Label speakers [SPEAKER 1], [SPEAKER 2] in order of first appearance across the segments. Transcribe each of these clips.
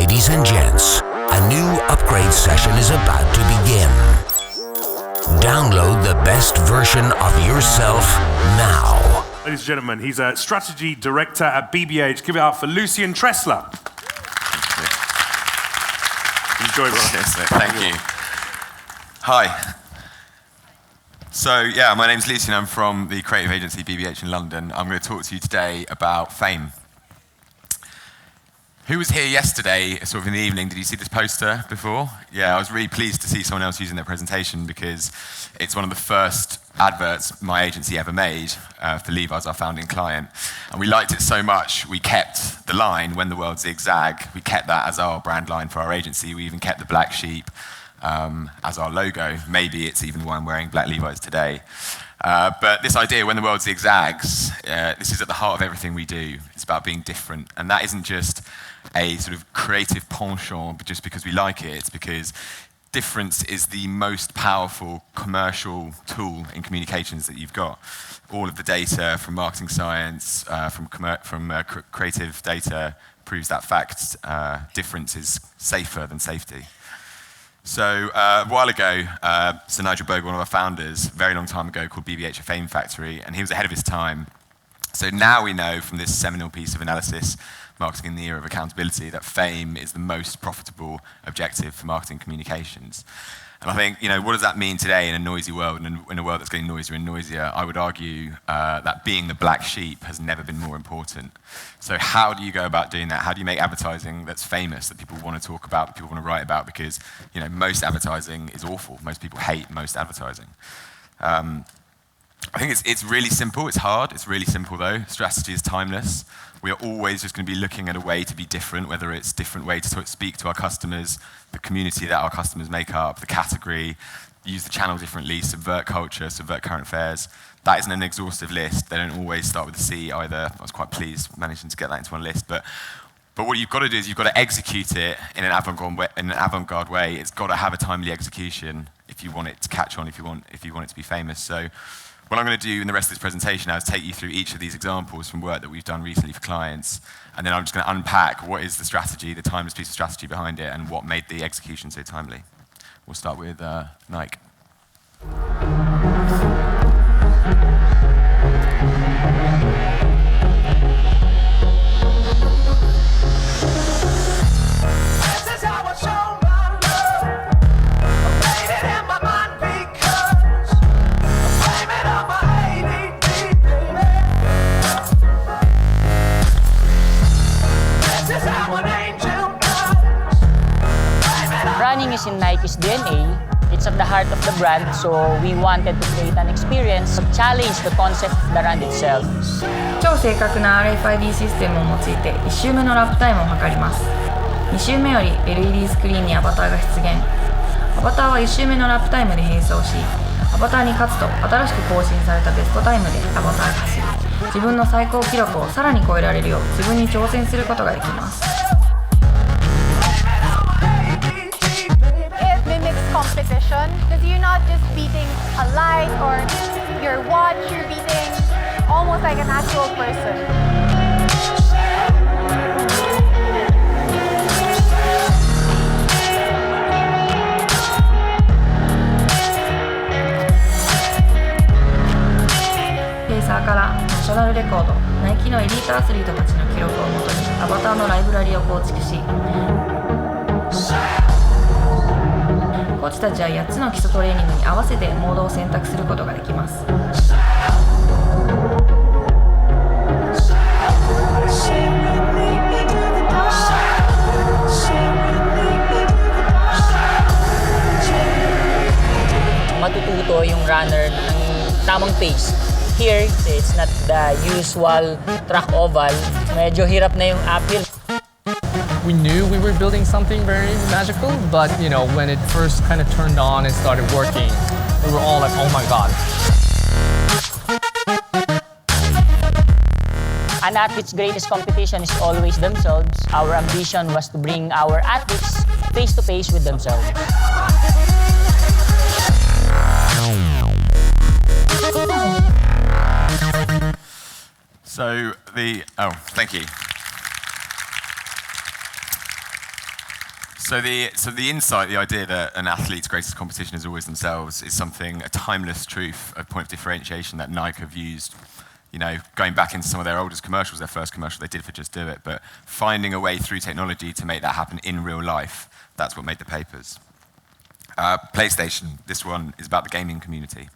[SPEAKER 1] Ladies and gents, a new upgrade session is about to begin. Download the best version of yourself now.
[SPEAKER 2] Ladies and gentlemen, he's a strategy director at BBH. Give it up for Lucian Tressler. Enjoy, Ross.
[SPEAKER 3] Yes, thank you. Hi. So, yeah, my name's Lucian. I'm from the creative agency BBH in London. I'm going to talk to you today about fame. Who was here yesterday, sort of in the evening? Did you see this poster before? Yeah, I was really pleased to see someone else using their presentation because it's one of the first adverts my agency ever made for Levi's, our founding client. And we liked it so much, we kept the line, "When the world zigzag." We kept that as our brand line for our agency. We even kept the black sheep as our logo. Maybe it's even why I'm wearing black Levi's today. But this idea, when the world zigzags, this is at the heart of everything we do. It's about being different. And that isn't just a sort of creative penchant just because we like it. It's because difference is the most powerful commercial tool in communications that you've got. All of the data from marketing science, from creative data proves that fact. Difference is safer than safety. So a while ago, Sir Nigel Bogle, one of our founders, a very long time ago, called BBH a fame factory, and he was ahead of his time. So now we know from this seminal piece of analysis, Marketing in the Era of Accountability, that fame is the most profitable objective for marketing communications. And I think, what does that mean today in a noisy world, and in a world that's getting noisier and noisier? I would argue that being the black sheep has never been more important. So how do you go about doing that? How do you make advertising that's famous, that people want to talk about, that people want to write about? Because, most advertising is awful. Most people hate most advertising. I think it's really simple. It's hard. It's really simple, though. Strategy is timeless. We are always just going to be looking at a way to be different, whether it's a different way to speak to our customers, the community that our customers make up, the category, use the channel differently, subvert culture, subvert current affairs. That isn't an exhaustive list. They don't always start with a C either. I was quite pleased managing to get that into one list. But what you've got to do is you've got to execute it in an avant-garde way. It's got to have a timely execution if you want it to catch on, if you want it to be famous. So what I'm going to do in the rest of this presentation now is take you through each of these examples from work that we've done recently for clients, and then I'm just going to unpack what is the strategy, the timeless piece of strategy behind it, and what made the execution so timely. We'll start with Nike.
[SPEAKER 4] Running is in Nike's DNA. It's at the heart of the brand, so we wanted to create an experience to challenge the concept of the run itself.
[SPEAKER 5] 超正確な RFID システムを用いて1周目のラップタイムを測ります。2周目より LED スクリーンにアバターが出現。アバターは1周目のラップタイムで並走し、アバターに勝つと新しく更新されたベストタイムでアバターが走り、自分の最高記録をさらに超えられるよう自分に挑戦することができます。
[SPEAKER 6] Competition, because you're not just beating a light or your watch, you're beating almost like an actual person.
[SPEAKER 5] Pacer からナショナルレコード、ナイキのエリートアスリートたちの記録をもとにアバターのライブラリを構築し、コーチたちは8つの基礎トレーニングに合わせてモードを選択することができます。
[SPEAKER 4] Matututo yung runner ng tamang pace. Here, it's not the usual track oval. Medyo hirap na yung uphill.
[SPEAKER 7] We knew we were building something very magical, but when it first kind of turned on and started working, we were all like, oh my God.
[SPEAKER 4] An athlete's greatest competition is always themselves. Our ambition was to bring our athletes face to face with themselves.
[SPEAKER 3] So thank you. So the insight, the idea that an athlete's greatest competition is always themselves, is something, a timeless truth, a point of differentiation that Nike have used, going back into some of their oldest commercials, their first commercial they did for Just Do It, but finding a way through technology to make that happen in real life, that's what made the papers. PlayStation, this one is about the gaming community.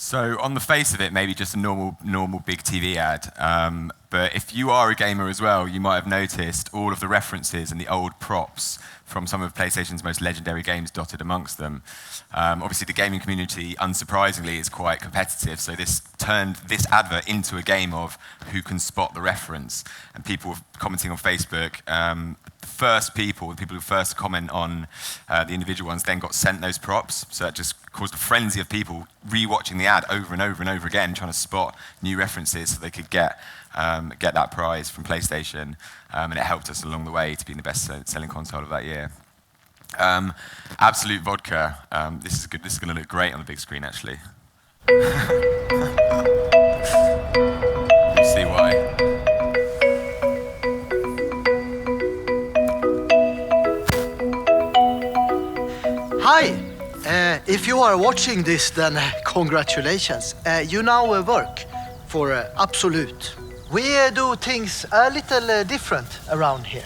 [SPEAKER 3] So on the face of it, maybe just a normal big TV ad. But if you are a gamer as well, you might have noticed all of the references and the old props from some of PlayStation's most legendary games dotted amongst them. Obviously, the gaming community, unsurprisingly, is quite competitive. So this turned this advert into a game of who can spot the reference. And people were commenting on Facebook. The people who first comment on the individual ones then got sent those props. So that just caused a frenzy of people rewatching the ad over and over and over again, trying to spot new references so they could get that prize from PlayStation. And it helped us along the way to being the best-selling console of that year. Absolute Vodka. This is good. This is going to look great on the big screen, actually. You see why.
[SPEAKER 8] Hi! If you are watching this, then congratulations. You now work for Absolute. We do things a little different around here.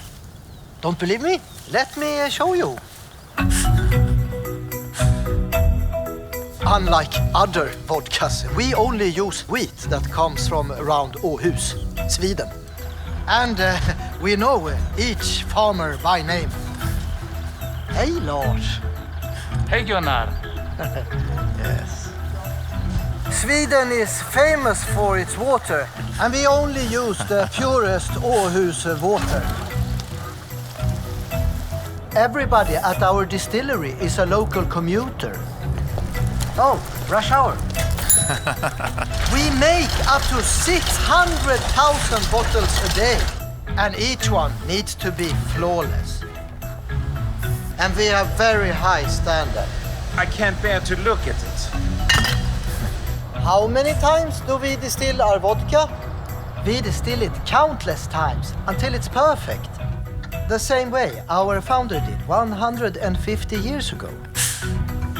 [SPEAKER 8] Don't believe me? Let me show you. Unlike other vodkas, we only use wheat that comes from around Åhus, Sweden. And we know each farmer by name. Hey, Lars.
[SPEAKER 9] Hey, Gunnar.
[SPEAKER 8] Yes. Sweden is famous for its water, and we only use the purest Åhus water. Everybody at our distillery is a local commuter. Oh, rush hour. We make up to 600,000 bottles a day, and each one needs to be flawless. And we have very high standard.
[SPEAKER 9] I can't bear to look at it.
[SPEAKER 8] How many times do we distill our vodka? We distill it countless times until it's perfect. The same way our founder did 150 years ago.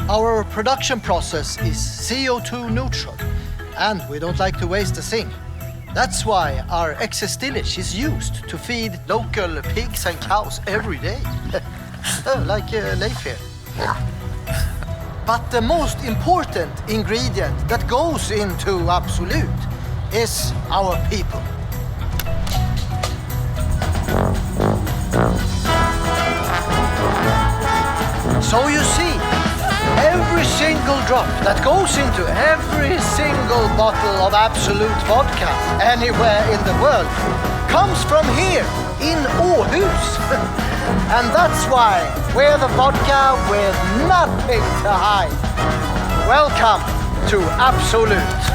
[SPEAKER 8] Our production process is CO2 neutral, and we don't like to waste a thing. That's why our excess stillage is used to feed local pigs and cows every day. Like Leif here. But the most important ingredient that goes into Absolute is our people. So you see, every single drop that goes into every single bottle of Absolute vodka anywhere in the world comes from here in Åhus. And that's why we're the vodka with nothing to hide. Welcome to Absolute.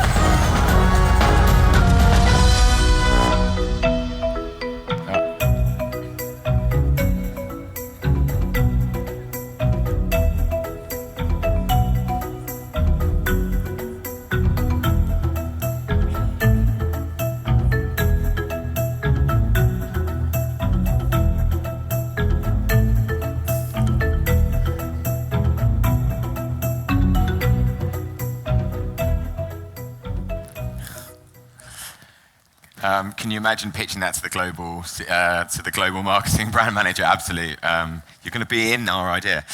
[SPEAKER 3] Can you imagine pitching that to the global marketing brand manager? Absolutely. You're going to be in our idea.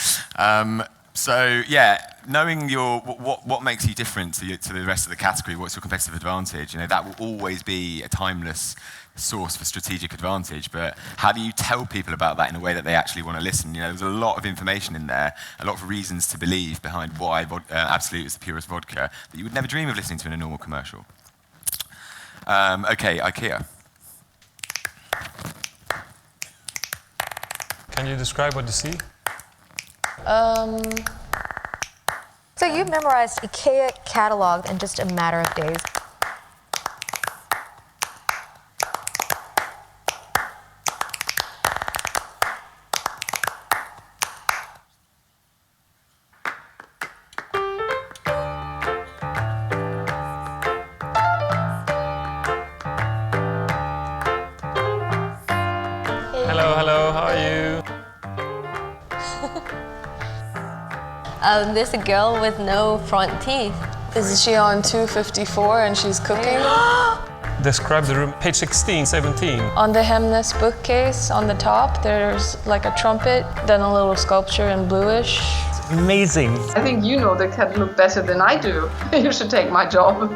[SPEAKER 3] So yeah, knowing what makes you different to the rest of the category, what's your competitive advantage? You know, that will always be a timeless source for strategic advantage. But how do you tell people about that in a way that they actually want to listen? You know, there's a lot of information in there, a lot of reasons to believe behind why Absolute is the purest vodka that you would never dream of listening to in a normal commercial. Okay, IKEA.
[SPEAKER 10] Can you describe what you see?
[SPEAKER 11] So you memorized IKEA catalog in just a matter of days.
[SPEAKER 10] Hello, how are you?
[SPEAKER 11] There's a girl with no front teeth.
[SPEAKER 12] Is she on 254 and she's cooking?
[SPEAKER 10] Describe the room. Page 16, 17.
[SPEAKER 12] On the Hemnes bookcase, on the top, there's like a trumpet, then a little sculpture in bluish.
[SPEAKER 10] Amazing.
[SPEAKER 13] I think you know the catalog better than I do. You should take my job.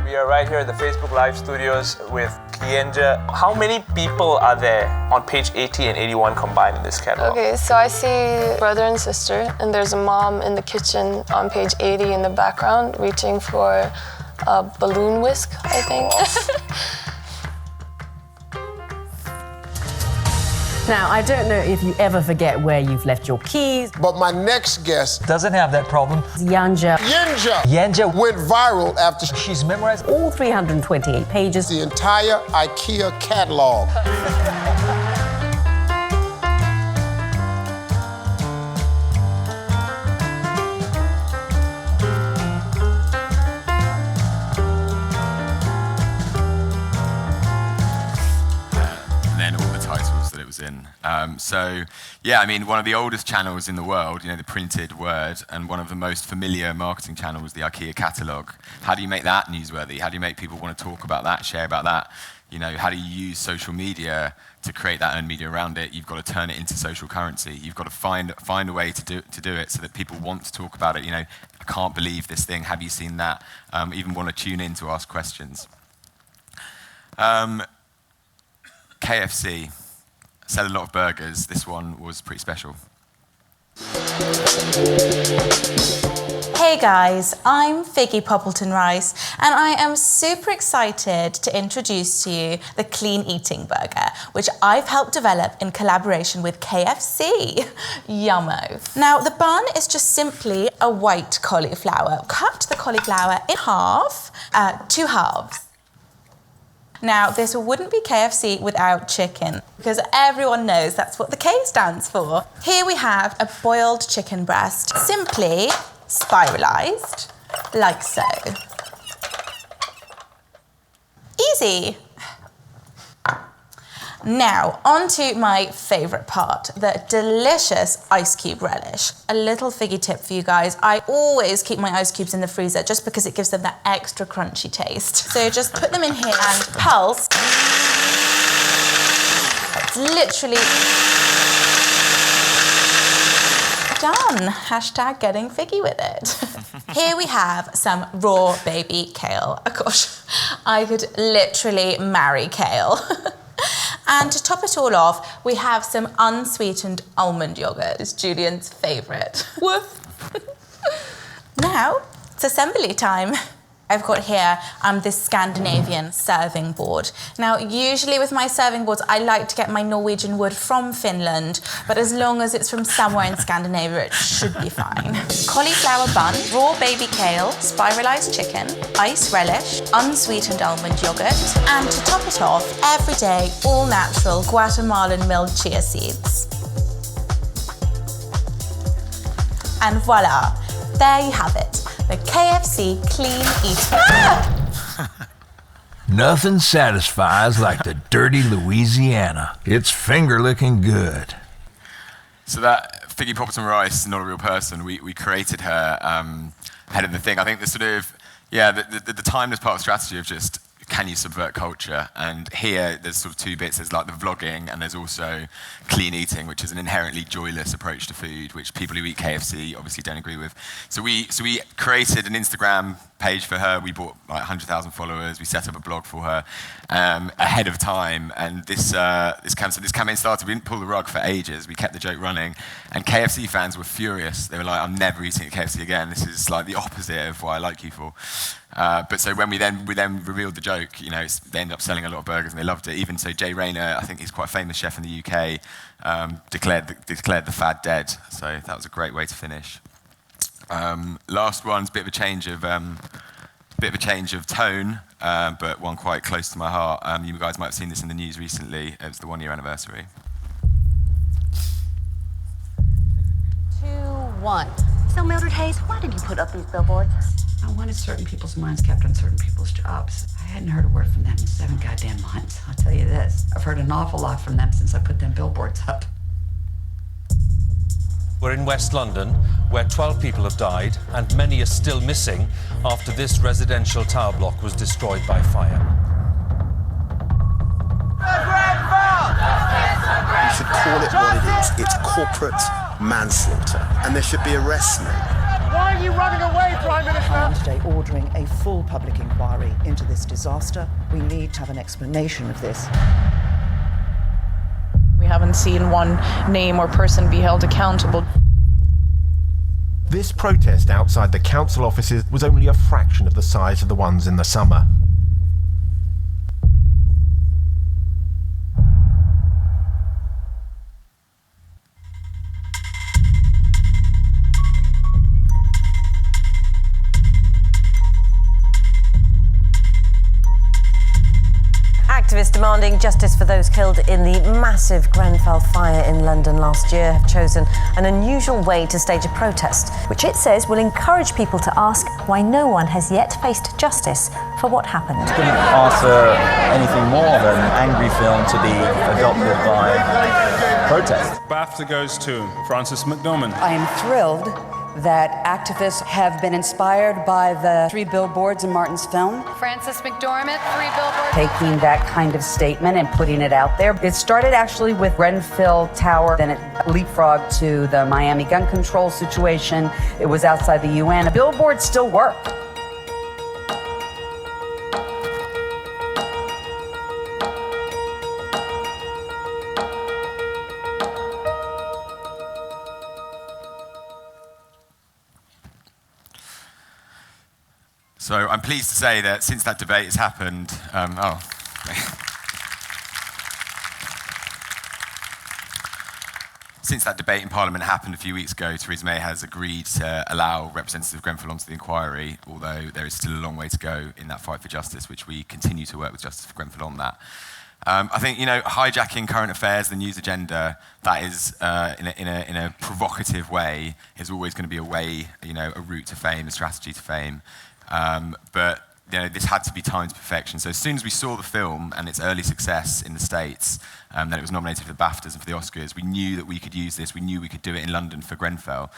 [SPEAKER 14] We are right here at the Facebook Live studios with Kienja. How many people are there on page 80 and 81 combined in this catalog?
[SPEAKER 12] Okay, so I see brother and sister, and there's a mom in the kitchen on page 80 in the background, reaching for a balloon whisk, I think.
[SPEAKER 15] Now, I don't know if you ever forget where you've left your keys.
[SPEAKER 16] But my next guest
[SPEAKER 17] doesn't have that problem.
[SPEAKER 15] Yanja.
[SPEAKER 16] Yanja went viral after
[SPEAKER 17] she's memorized
[SPEAKER 15] all 328 pages.
[SPEAKER 16] The entire IKEA catalog.
[SPEAKER 3] In. So, yeah, I mean, one of the oldest channels in the world, you know, the printed word, and one of the most familiar marketing channels, the IKEA catalogue. How do you make that newsworthy? How do you make people want to talk about that, share about that? You know, how do you use social media to create that earned media around it? You've got to turn it into social currency. You've got to find a way to do it so that people want to talk about it. You know, I can't believe this thing. Have you seen that? Even want to tune in to ask questions. KFC. Sell a lot of burgers. This one was pretty special.
[SPEAKER 18] Hey guys, I'm Figgy Poppleton Rice, and I am super excited to introduce to you the Clean Eating Burger, which I've helped develop in collaboration with KFC. Yummo. Now, the bun is just simply a white cauliflower. Cut the cauliflower in half, 2 halves. Now, this wouldn't be KFC without chicken, because everyone knows that's what the K stands for. Here we have a boiled chicken breast, simply spiralized, like so. Easy. Now, on to my favourite part, the delicious ice cube relish. A little figgy tip for you guys, I always keep my ice cubes in the freezer just because it gives them that extra crunchy taste. So just put them in here and pulse. It's literally done. Hashtag getting figgy with it. Here we have some raw baby kale. Oh gosh, I could literally marry kale. And to top it all off, we have some unsweetened almond yogurt. It's Julian's favourite. Woof. Now, it's assembly time. I've got here this Scandinavian serving board. Now, usually with my serving boards, I like to get my Norwegian wood from Finland, but as long as it's from somewhere in Scandinavia, it should be fine. Cauliflower bun, raw baby kale, spiralised chicken, ice relish, unsweetened almond yogurt, and to top it off, everyday, all-natural Guatemalan milled chia seeds. And voila, there you have it. The KFC Clean Eating.
[SPEAKER 1] Nothing satisfies like the dirty Louisiana. It's finger-licking good.
[SPEAKER 3] So that Figgy Poppleton Rice is not a real person. We created her head of the thing. I think the sort of, the timeless part of strategy of just, can you subvert culture? And here, there's sort of two bits. There's like the vlogging, and there's also clean eating, which is an inherently joyless approach to food, which people who eat KFC obviously don't agree with. So we created an Instagram page for her. We bought like 100,000 followers. We set up a blog for her ahead of time. And this campaign started. We didn't pull the rug for ages. We kept the joke running. And KFC fans were furious. They were like, I'm never eating at KFC again. This is like the opposite of what I like you for. But so when we then revealed the joke, they ended up selling a lot of burgers and they loved it. Even so, Jay Rayner, I think he's quite a famous chef in the UK, declared the fad dead. So that was a great way to finish. Last one's a bit of a change of tone, but one quite close to my heart. You guys might have seen this in the news recently. It was the 1-year anniversary.
[SPEAKER 17] 2-1. So Mildred Hayes, why did you put up these billboards?
[SPEAKER 19] I wanted certain people's minds kept on certain people's jobs. I hadn't heard a word from them in 7 goddamn months. I'll tell you this, I've heard an awful lot from them since I put them billboards up.
[SPEAKER 20] We're in West London, where 12 people have died and many are still missing after this residential tower block was destroyed by fire.
[SPEAKER 21] You should call it what it is. It's corporate manslaughter, and there should be arrests made.
[SPEAKER 22] Why are you running away, Prime Minister?
[SPEAKER 23] I am today ordering a full public inquiry into this disaster. We need to have an explanation of this.
[SPEAKER 24] We haven't seen one name or person be held accountable.
[SPEAKER 25] This protest outside the council offices was only a fraction of the size of the ones in the summer.
[SPEAKER 26] Activists demanding justice for those killed in the massive Grenfell fire in London last year have chosen an unusual way to stage a protest, which it says will encourage people to ask why no one has yet faced justice for what happened.
[SPEAKER 27] Couldn't ask for anything more than an angry film to be adopted by protest.
[SPEAKER 9] BAFTA goes to Frances McDormand.
[SPEAKER 28] I am thrilled that activists have been inspired by the 3 billboards in Martin's film.
[SPEAKER 6] Frances McDormand, 3 billboards.
[SPEAKER 28] Taking that kind of statement and putting it out there. It started actually with Grenfell Tower, then it leapfrogged to the Miami gun control situation. It was outside the UN. Billboards still work.
[SPEAKER 3] So I'm pleased to say that since that debate has happened, since that debate in Parliament happened a few weeks ago, Theresa May has agreed to allow representatives of Grenfell onto the inquiry, although there is still a long way to go in that fight for justice, which we continue to work with Justice for Grenfell on that. I think, hijacking current affairs, the news agenda, that is, in a provocative way, is always going to be a way, a route to fame, a strategy to fame. But this had to be timed to perfection. So as soon as we saw the film and its early success in the States, that it was nominated for the BAFTAs and for the Oscars, we knew that we could use this. We knew we could do it in London for Grenfell.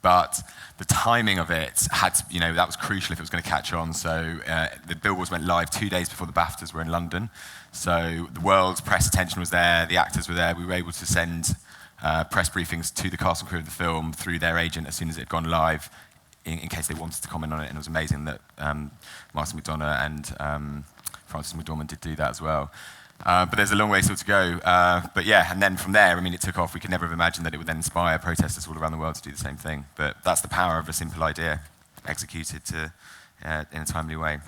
[SPEAKER 3] But the timing of it had to, that was crucial if it was going to catch on. So the billboards went live 2 days before the BAFTAs were in London. So the world's press attention was there, the actors were there. We were able to send press briefings to the cast and crew of the film through their agent as soon as it had gone live, in case they wanted to comment on it. And it was amazing that Martin McDonagh and Frances McDormand did do that as well. But there's a long way still to go. But yeah, and then from there, I mean, it took off. We could never have imagined that it would then inspire protesters all around the world to do the same thing. But that's the power of a simple idea executed in a timely way.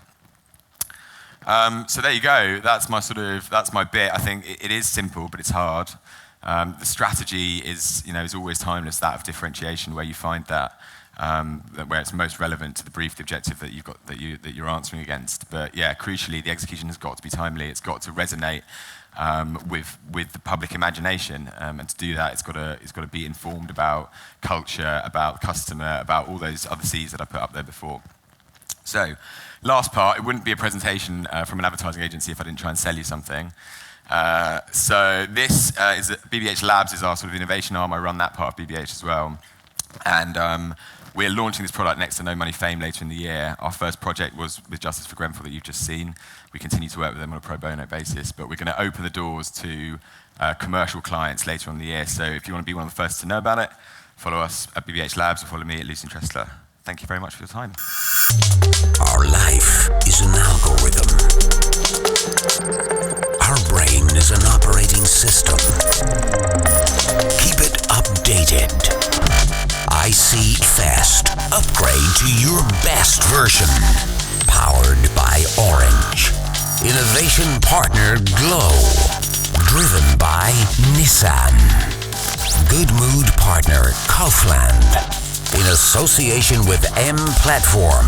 [SPEAKER 3] So there you go. That's my bit. I think it is simple, but it's hard. The strategy is always timeless. That of differentiation, where you find that where it's most relevant to the brief, the objective that you've got that you're answering against. But yeah, crucially, the execution has got to be timely. It's got to resonate with the public imagination, and to do that, it's got to be informed about culture, about customer, about all those other C's that I put up there before. So, last part, it wouldn't be a presentation from an advertising agency if I didn't try and sell you something. So this is BBH Labs is our sort of innovation arm. I run that part of BBH as well. And we're launching this product next to No Money Fame later in the year. Our first project was with Justice for Grenfell that you've just seen. We continue to work with them on a pro bono basis, but we're going to open the doors to commercial clients later on in the year. So if you want to be one of the first to know about it, follow us at BBH Labs or follow me at Lucian. Thank you very much for your time.
[SPEAKER 1] Our life is an algorithm. Our brain is an operating system. Keep it updated. IC Fast. Upgrade to your best version. Powered by Orange. Innovation partner Glow. Driven by Nissan. Good mood partner Kaufland. In association with M Platform.